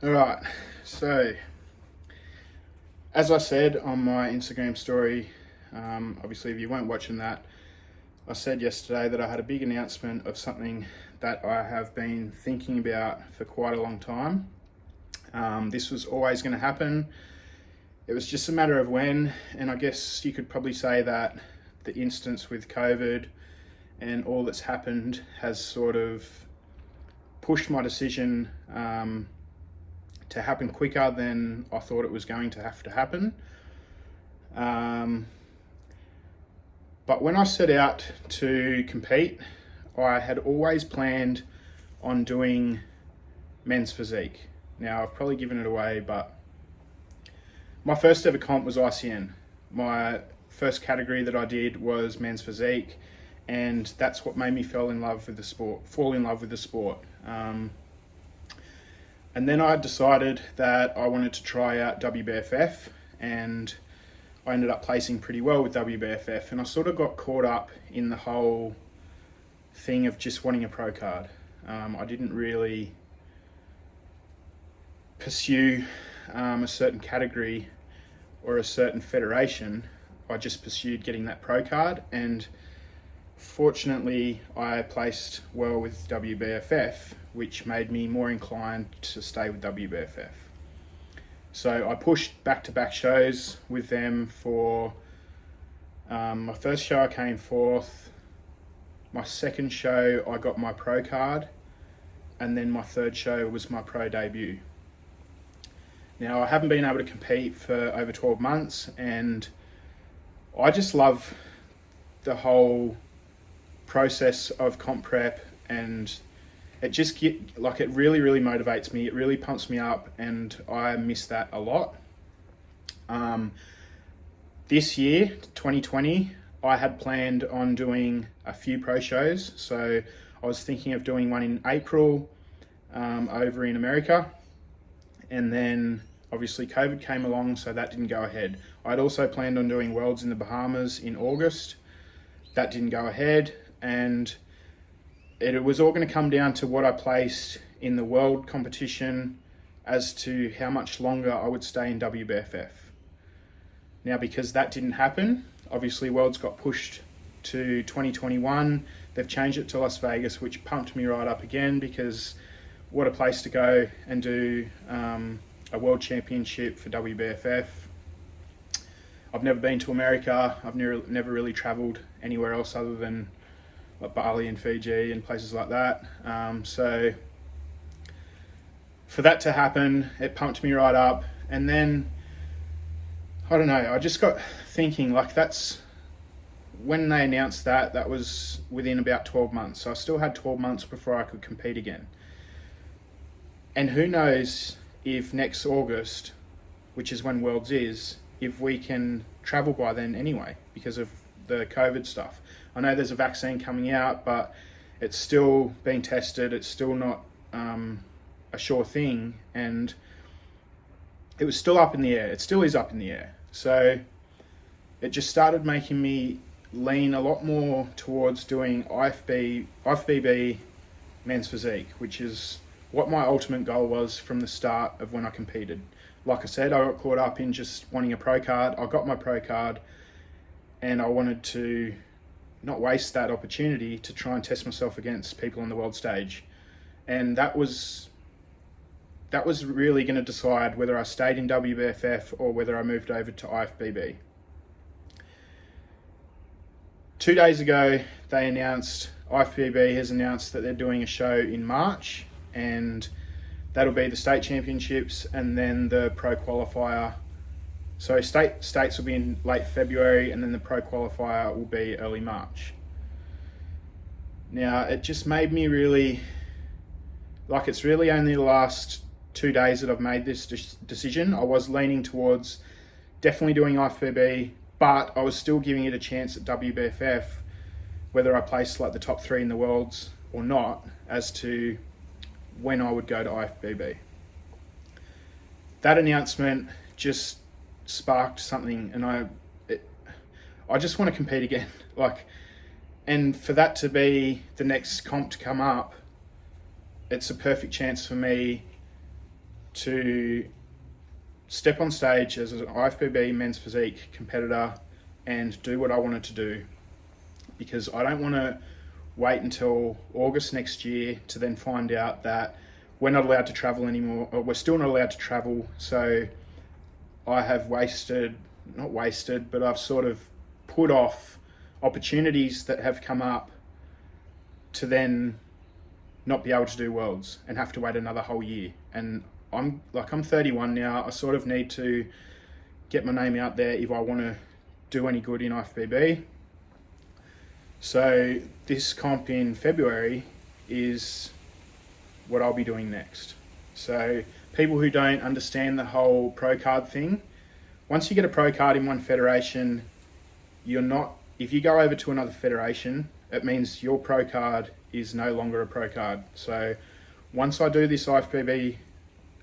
All right. So, as I said on my Instagram story, obviously, if you weren't watching that, I said yesterday that I had a big announcement of something that I have been thinking about for quite a long time. This was always going to happen. It was just a matter of when, and I guess you could probably say that the instance with COVID and all that's happened has sort of pushed my decision to happen quicker than I thought it was going to have to happen. Um, but when I set out to compete, I had always planned on doing men's physique. Now, I've probably given it away, but my first ever comp was ICN. My first category that I did was men's physique, and that's what made me fall in love with the sport. And then I decided that I wanted to try out WBFF, and I ended up placing pretty well with WBFF, and I sort of got caught up in the whole thing of just wanting a pro card. I didn't really pursue a certain category or a certain federation. I just pursued getting that pro card, and fortunately I placed well with WBFF, which made me more inclined to stay with WBFF. So I pushed back-to-back shows with them for my first show I came fourth, my second show I got my pro card, and then my third show was my pro debut. Now, I haven't been able to compete for over 12 months, and I just love the whole process of comp prep, and it really motivates me. It really pumps me up, and I miss that a lot. This year, 2020, I had planned on doing a few pro shows. So I was thinking of doing one in April over in America, and then obviously COVID came along, so that didn't go ahead. I'd also planned on doing Worlds in the Bahamas in August. That didn't go ahead, and it was all going to come down to what I placed in the world competition as to how much longer I would stay in WBFF. Now, because that didn't happen, obviously Worlds got pushed to 2021. They've changed it to Las Vegas, which pumped me right up again, because what a place to go and do a world championship for WBFF. I've never been to America. I've never really travelled anywhere else other than like Bali and Fiji and places like that. So for that to happen, it pumped me right up. And then, I don't know, I just got thinking, like, that's when they announced that was within about 12 months. So I still had 12 months before I could compete again. And who knows if next August, which is when Worlds is, if we can travel by then anyway, because of the COVID stuff. I know there's a vaccine coming out, but it's still being tested. It's still not a sure thing, and it was still up in the air. It still is up in the air. So it just started making me lean a lot more towards doing IFBB men's physique, which is what my ultimate goal was from the start of when I competed. Like I said, I got caught up in just wanting a pro card. I got my pro card, and I wanted to not waste that opportunity to try and test myself against people on the world stage. And that was really going to decide whether I stayed in WBFF or whether I moved over to IFBB. 2 days ago, IFBB has announced that they're doing a show in March, and that'll be the state championships and then the pro qualifier. So states will be in late February, and then the pro qualifier will be early March. Now, it just made me really, like, it's really only the last 2 days that I've made this decision. I was leaning towards definitely doing IFBB, but I was still giving it a chance at WBFF, whether I placed like the top 3 in the worlds or not, as to when I would go to IFBB. That announcement just sparked something, and I just want to compete again. And for that to be the next comp to come up, it's a perfect chance for me to step on stage as an IFBB men's physique competitor and do what I wanted to do, because I don't want to wait until August next year to then find out that we're not allowed to travel anymore, or we're still not allowed to travel. So I have not wasted, but I've sort of put off opportunities that have come up to then not be able to do Worlds and have to wait another whole year. And I'm 31 now. I sort of need to get my name out there if I want to do any good in IFBB. So this comp in February is what I'll be doing next. So people who don't understand the whole pro card thing, once you get a pro card in one federation, if you go over to another federation, it means your pro card is no longer a pro card. So once I do this IFBB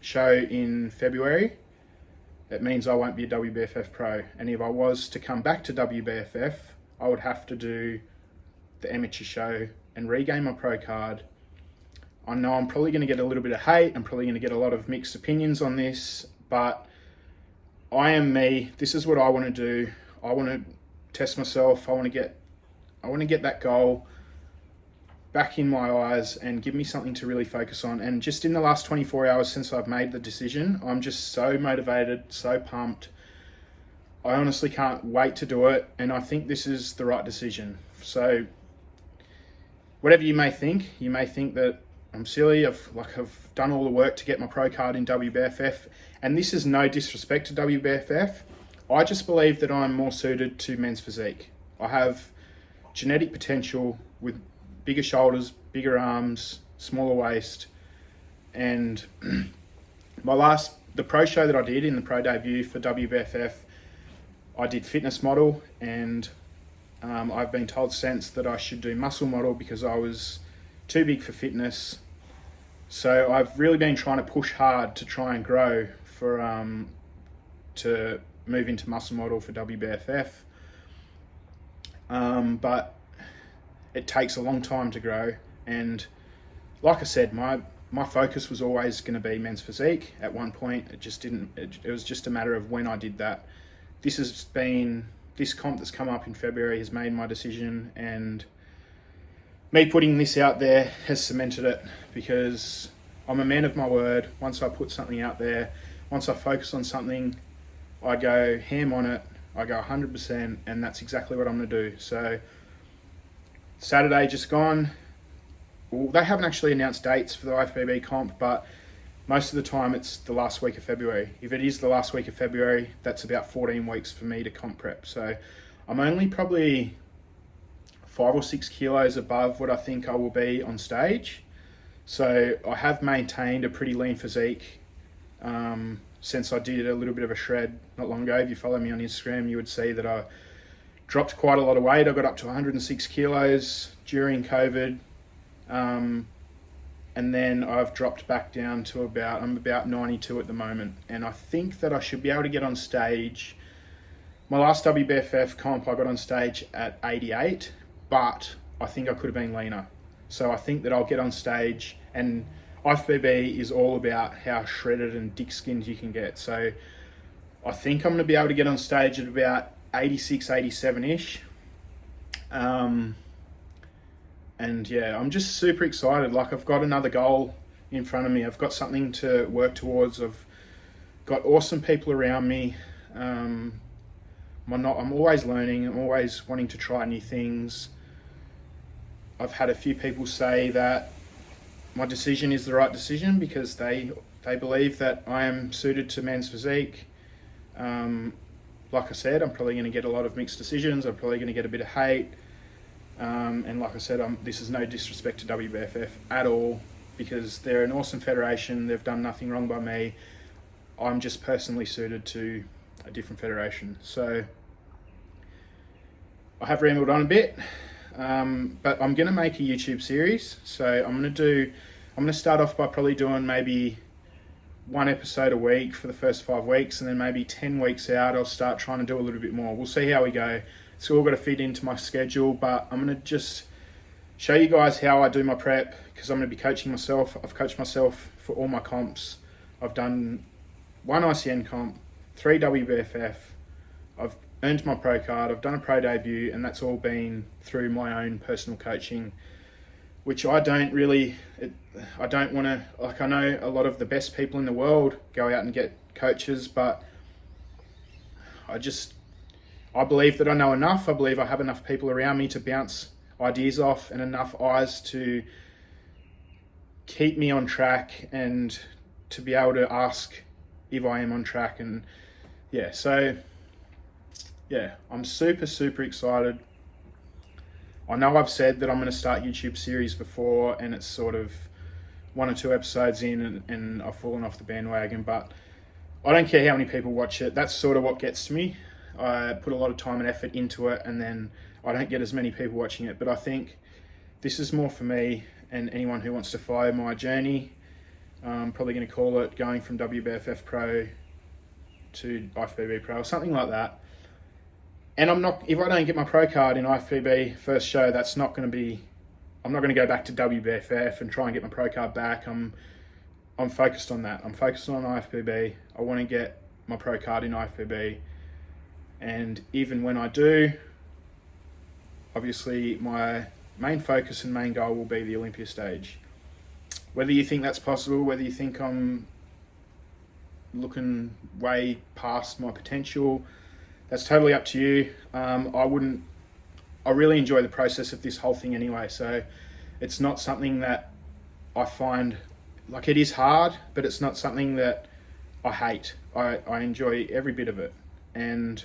show in February, it means I won't be a WBFF pro. And if I was to come back to WBFF, I would have to do the amateur show and regain my pro card. I know I'm probably going to get a little bit of hate. I'm probably going to get a lot of mixed opinions on this, but I am me. This is what I want to do. I want to test myself. I want to get that goal back in my eyes and give me something to really focus on. And just in the last 24 hours since I've made the decision, I'm just so motivated, so pumped. I honestly can't wait to do it, and I think this is the right decision. So whatever you may think that I'm silly. I've done all the work to get my pro card in WBFF, and this is no disrespect to WBFF. I just believe that I'm more suited to men's physique. I have genetic potential with bigger shoulders, bigger arms, smaller waist, and the pro show that I did in the pro debut for WBFF, I did fitness model, and I've been told since that I should do muscle model because I was too big for fitness. So I've really been trying to push hard to try and grow to move into muscle model for WBFF. But it takes a long time to grow. And like I said, my focus was always going to be men's physique. At one point, it was just a matter of when I did that. This comp that's come up in February has made my decision, and me putting this out there has cemented it, because I'm a man of my word. Once I put something out there, once I focus on something, I go ham on it, I go 100%, and that's exactly what I'm going to do. So Saturday just gone. Well, they haven't actually announced dates for the IFBB comp, but most of the time it's the last week of February. If it is the last week of February, that's about 14 weeks for me to comp prep. So I'm only probably 5 or 6 kilos above what I think I will be on stage. So I have maintained a pretty lean physique since I did a little bit of a shred not long ago. If you follow me on Instagram, you would see that I dropped quite a lot of weight. I got up to 106 kilos during COVID. And then I've dropped back down to I'm about 92 at the moment. And I think that I should be able to get on stage. My last WBFF comp, I got on stage at 88, but I think I could have been leaner. So I think that I'll get on stage, and IFBB is all about how shredded and dick-skinned you can get. So I think I'm going to be able to get on stage at about 86, 87-ish. And yeah, I'm just super excited. Like, I've got another goal in front of me. I've got something to work towards. I've got awesome people around me. I'm always learning. I'm always wanting to try new things. I've had a few people say that my decision is the right decision because they believe that I am suited to men's physique. Like I said, I'm probably going to get a lot of mixed decisions. I'm probably going to get a bit of hate. And like I said, this is no disrespect to WBFF at all, because they're an awesome federation. They've done nothing wrong by me. I'm just personally suited to a different federation. So I have rambled on a bit, but I'm going to make a YouTube series. So I'm going to start off by probably doing maybe 1 episode a week for the first 5 weeks, and then maybe 10 weeks out, I'll start trying to do a little bit more. We'll see how we go. It's all got to fit into my schedule, but I'm going to just show you guys how I do my prep, because I'm going to be coaching myself. I've coached myself for all my comps. I've done 1 ICN comp, 3 WBFF. I've earned my pro card. I've done a pro debut, and that's all been through my own personal coaching, which I don't want to, like, I know a lot of the best people in the world go out and get coaches, but I believe that I know enough. I believe I have enough people around me to bounce ideas off and enough eyes to keep me on track and to be able to ask if I am on track. And yeah, so yeah, I'm super, super excited. I know I've said that I'm going to start YouTube series before, and it's sort of 1 or 2 episodes in and I've fallen off the bandwagon, but I don't care how many people watch it. That's sort of what gets to me. I put a lot of time and effort into it, and then I don't get as many people watching it. But I think this is more for me and anyone who wants to follow my journey. I'm probably going to call it going from WBFF Pro to IFBB Pro or something like that. And if I don't get my pro card in IFBB first show, I'm not going to go back to WBFF and try and get my pro card back. I'm focused on that. I'm focused on IFBB. I want to get my pro card in IFBB. And even when I do, obviously my main focus and main goal will be the Olympia stage. Whether you think that's possible, whether you think I'm looking way past my potential, that's totally up to you. I really enjoy the process of this whole thing anyway, so it's not something that I find, like, it is hard, but it's not something that I hate. I enjoy every bit of it. And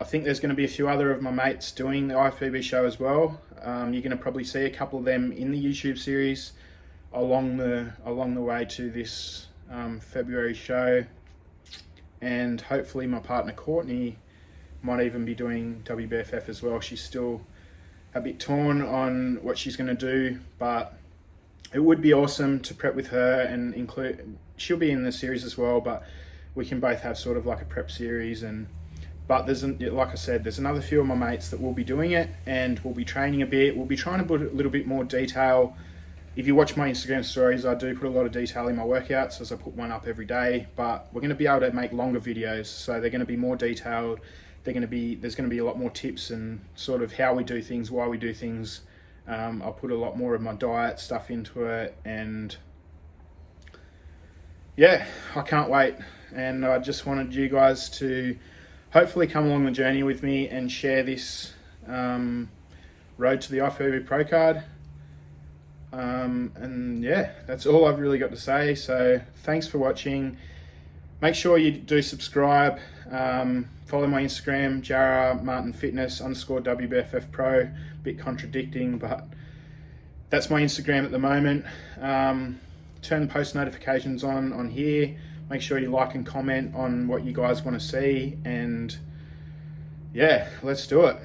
I think there's going to be a few other of my mates doing the IFBB show as well. You're going to probably see a couple of them in the YouTube series along the way to this February show. And hopefully my partner Courtney might even be doing WBFF as well. She's still a bit torn on what she's going to do, but it would be awesome to prep with her and she'll be in the series as well, but we can both have sort of like a prep series. But like I said, there's another few of my mates that will be doing it, and we'll be training a bit. We'll be trying to put a little bit more detail. If you watch my Instagram stories, I do put a lot of detail in my workouts, as I put one up every day, but we're going to be able to make longer videos, so they're going to be more detailed. There's going to be a lot more tips and sort of how we do things, why we do things. I'll put a lot more of my diet stuff into it, and yeah, I can't wait. And I just wanted you guys to hopefully come along the journey with me and share this road to the IFBB Pro card. And yeah, that's all I've really got to say. So thanks for watching. Make sure you do subscribe. Follow my Instagram, Jarrah Martin Fitness _WBFF Pro. Bit contradicting, but that's my Instagram at the moment. Turn post notifications on here. Make sure you like and comment on what you guys want to see. And yeah, let's do it.